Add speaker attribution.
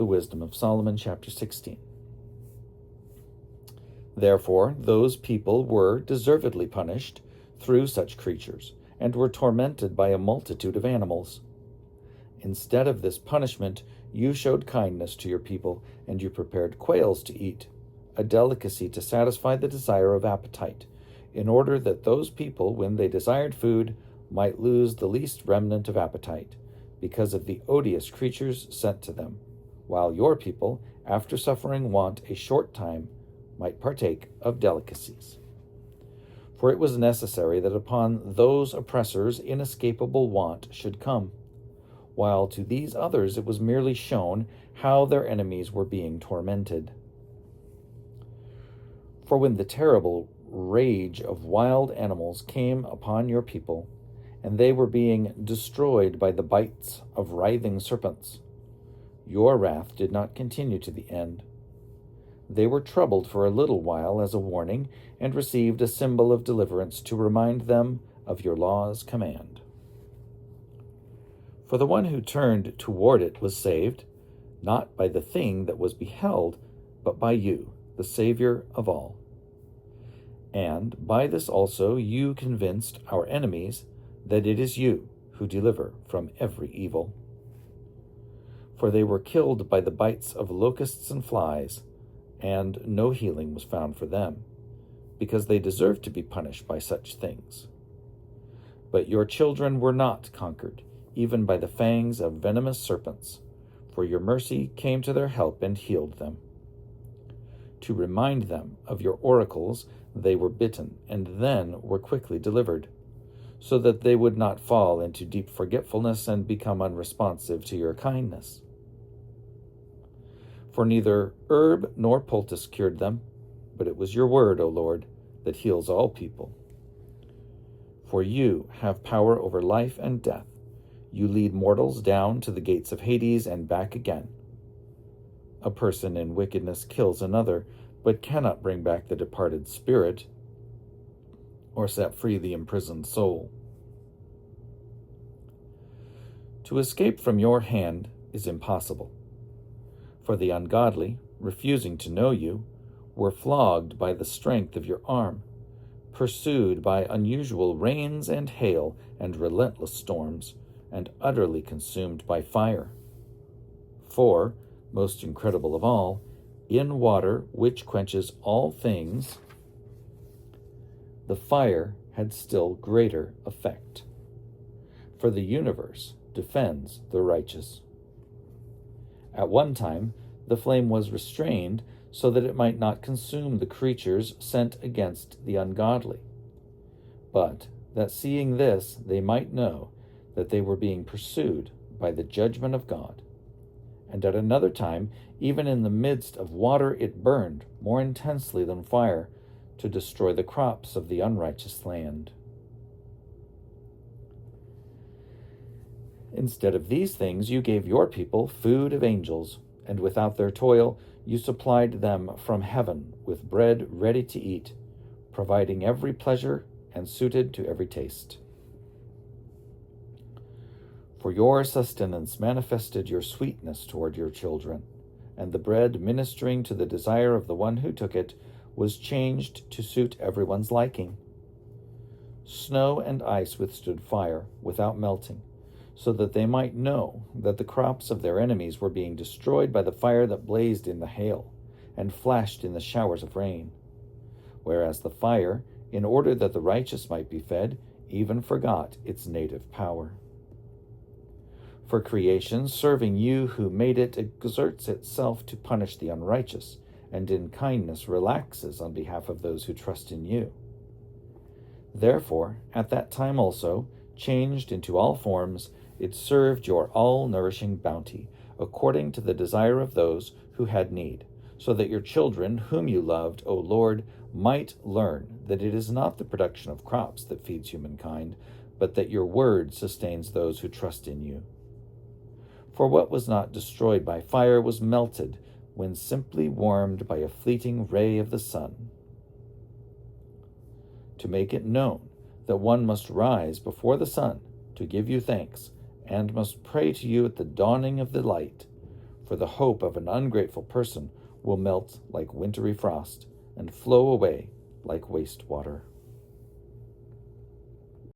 Speaker 1: The Wisdom of Solomon, chapter 16. Therefore, those people were deservedly punished through such creatures, and were tormented by a multitude of animals. Instead of this punishment, you showed kindness to your people, and you prepared quails to eat, a delicacy to satisfy the desire of appetite, in order that those people, when they desired food, might lose the least remnant of appetite, because of the odious creatures sent to them, while your people, after suffering want a short time, might partake of delicacies. For it was necessary that upon those oppressors inescapable want should come, while to these others it was merely shown how their enemies were being tormented. For when the terrible rage of wild animals came upon your people, and they were being destroyed by the bites of writhing serpents, your wrath did not continue to the end. They were troubled for a little while as a warning, and received a symbol of deliverance to remind them of your law's command. For the one who turned toward it was saved, not by the thing that was beheld, but by you, the Savior of all. And by this also you convinced our enemies that it is you who deliver from every evil. For they were killed by the bites of locusts and flies, and no healing was found for them, because they deserved to be punished by such things. But your children were not conquered, even by the fangs of venomous serpents, for your mercy came to their help and healed them. To remind them of your oracles, they were bitten, and then were quickly delivered, so that they would not fall into deep forgetfulness and become unresponsive to your kindness. For neither herb nor poultice cured them, but it was your word, O Lord, that heals all people. For you have power over life and death. You lead mortals down to the gates of Hades and back again. A person in wickedness kills another, but cannot bring back the departed spirit or set free the imprisoned soul. To escape from your hand is impossible. For the ungodly, refusing to know you, were flogged by the strength of your arm, pursued by unusual rains and hail and relentless storms, and utterly consumed by fire. For, most incredible of all, in water which quenches all things, the fire had still greater effect. For the universe defends the righteous. At one time, the flame was restrained so that it might not consume the creatures sent against the ungodly, but that seeing this they might know that they were being pursued by the judgment of God. And at another time, even in the midst of water, it burned more intensely than fire to destroy the crops of the unrighteous land. Instead of these things, you gave your people food of angels, and without their toil, you supplied them from heaven with bread ready to eat, providing every pleasure and suited to every taste. For your sustenance manifested your sweetness toward your children, and the bread ministering to the desire of the one who took it was changed to suit everyone's liking. Snow and ice withstood fire without melting, so that they might know that the crops of their enemies were being destroyed by the fire that blazed in the hail and flashed in the showers of rain, whereas the fire, in order that the righteous might be fed, even forgot its native power. For creation, serving you who made it, exerts itself to punish the unrighteous, and in kindness relaxes on behalf of those who trust in you. Therefore, at that time also, changed into all forms, it served your all-nourishing bounty, according to the desire of those who had need, so that your children, whom you loved, O Lord, might learn that it is not the production of crops that feeds humankind, but that your word sustains those who trust in you. For what was not destroyed by fire was melted when simply warmed by a fleeting ray of the sun. To make it known that one must rise before the sun to give you thanks, and must pray to you at the dawning of the light, for the hope of an ungrateful person will melt like wintry frost and flow away like waste water.